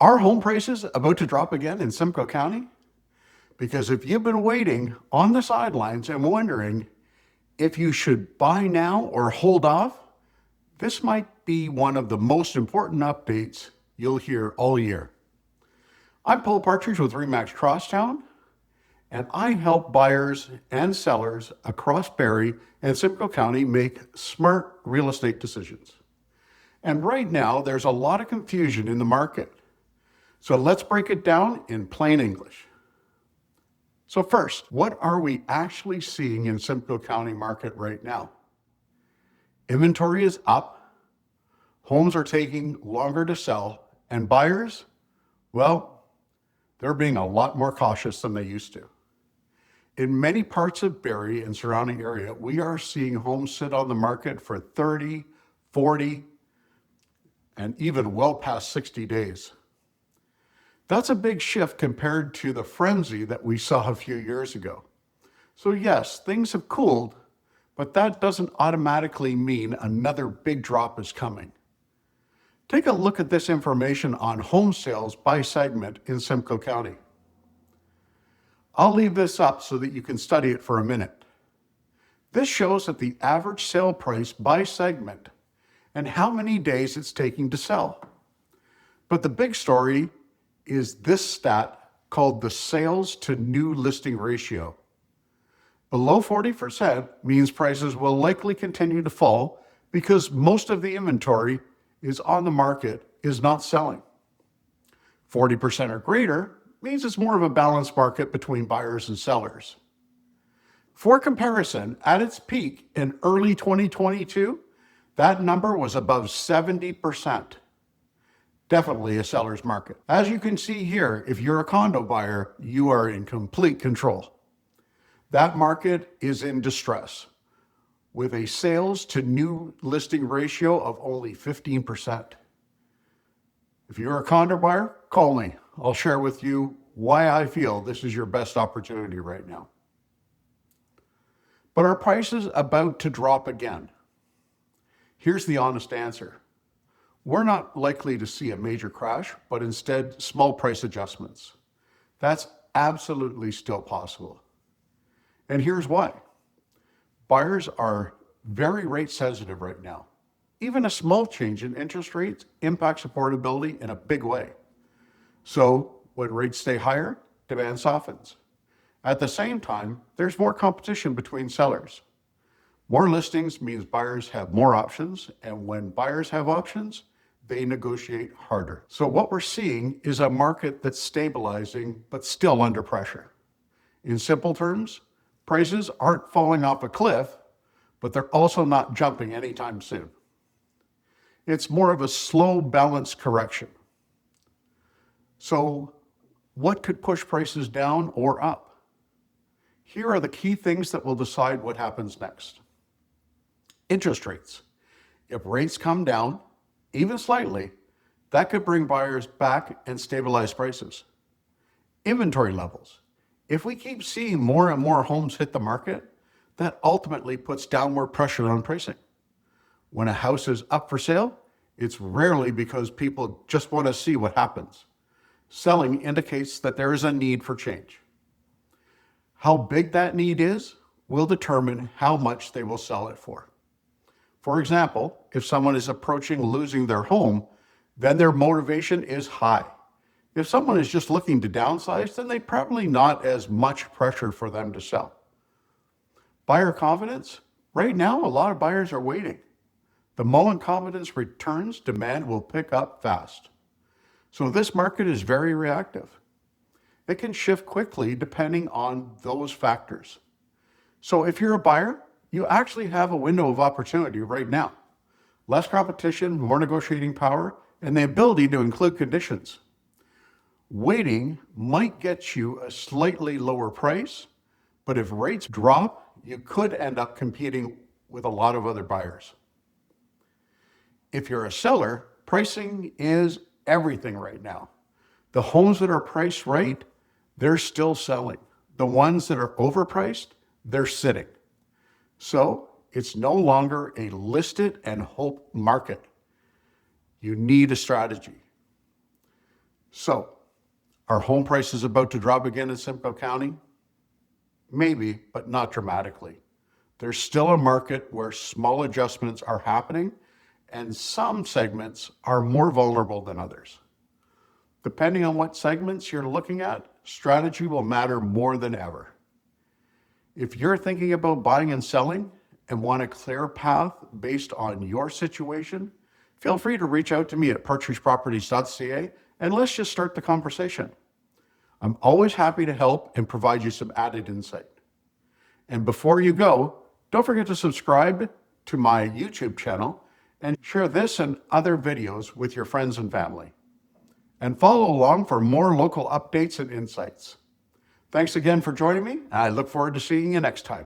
Are home prices about to drop again in Simcoe County? Because if you've been waiting on the sidelines and wondering if you should buy now or hold off, this might be one of the most important updates you'll hear all year. I'm Paul Partridge with Remax Crosstown, and I help buyers and sellers across Barrie and Simcoe County make smart real estate decisions. And right now, there's a lot of confusion in the market. So let's break it down in plain English. So first, what are we actually seeing in Simcoe County market right now? Inventory is up, homes are taking longer to sell, and buyers, well, they're being a lot more cautious than they used to. In many parts of Barrie and surrounding area, we are seeing homes sit on the market for 30, 40, and even well past 60 days. That's a big shift compared to the frenzy that we saw a few years ago. So yes, things have cooled, but that doesn't automatically mean another big drop is coming. Take a look at this information on home sales by segment in Simcoe County. I'll leave this up so that you can study it for a minute. This shows that the average sale price by segment and how many days it's taking to sell. But the big story is this stat called the sales to new listing ratio. Below 40% means prices will likely continue to fall because most of the inventory is on the market, is not selling. 40% or greater means it's more of a balanced market between buyers and sellers. For comparison, at its peak in early 2022, that number was above 70%. Definitely a seller's market. As you can see here, if you're a condo buyer, you are in complete control. That market is in distress with a sales to new listing ratio of only 15%. If you're a condo buyer, call me. I'll share with you why I feel this is your best opportunity right now. But are prices about to drop again? Here's the honest answer. We're not likely to see a major crash, but instead small price adjustments. That's absolutely still possible. And here's why. Buyers are very rate sensitive right now. Even a small change in interest rates impacts affordability in a big way. So when rates stay higher, demand softens. At the same time, there's more competition between sellers. More listings means buyers have more options, and when buyers have options, they negotiate harder. So what we're seeing is a market that's stabilizing, but still under pressure. In simple terms, prices aren't falling off a cliff, but they're also not jumping anytime soon. It's more of a slow, balanced correction. So what could push prices down or up? Here are the key things that will decide what happens next. Interest rates. If rates come down, even slightly, that could bring buyers back and stabilize prices. Inventory levels. If we keep seeing more and more homes hit the market, that ultimately puts downward pressure on pricing. When a house is up for sale, it's rarely because people just want to see what happens. Selling indicates that there is a need for change. How big that need is will determine how much they will sell it for. For example, if someone is approaching losing their home, then their motivation is high. If someone is just looking to downsize, then they probably not as much pressure for them to sell. Buyer confidence, right now a lot of buyers are waiting. The moment confidence returns, demand will pick up fast. So this market is very reactive. It can shift quickly depending on those factors. So if you're a buyer, you actually have a window of opportunity right now. Less competition, more negotiating power, and the ability to include conditions. Waiting might get you a slightly lower price, but if rates drop, you could end up competing with a lot of other buyers. If you're a seller, pricing is everything right now. The homes that are priced right, they're still selling. The ones that are overpriced, they're sitting. So it's no longer a list it and hope market. You need a strategy. So, are home prices about to drop again in Simcoe County? Maybe, but not dramatically. There's still a market where small adjustments are happening, and some segments are more vulnerable than others. Depending on what segments you're looking at, strategy will matter more than ever. If you're thinking about buying and selling and want a clear path based on your situation, feel free to reach out to me at partridgeproperties.ca and let's just start the conversation. I'm always happy to help and provide you some added insight. And before you go, don't forget to subscribe to my YouTube channel and share this and other videos with your friends and family. And follow along for more local updates and insights. Thanks again for joining me, and I look forward to seeing you next time.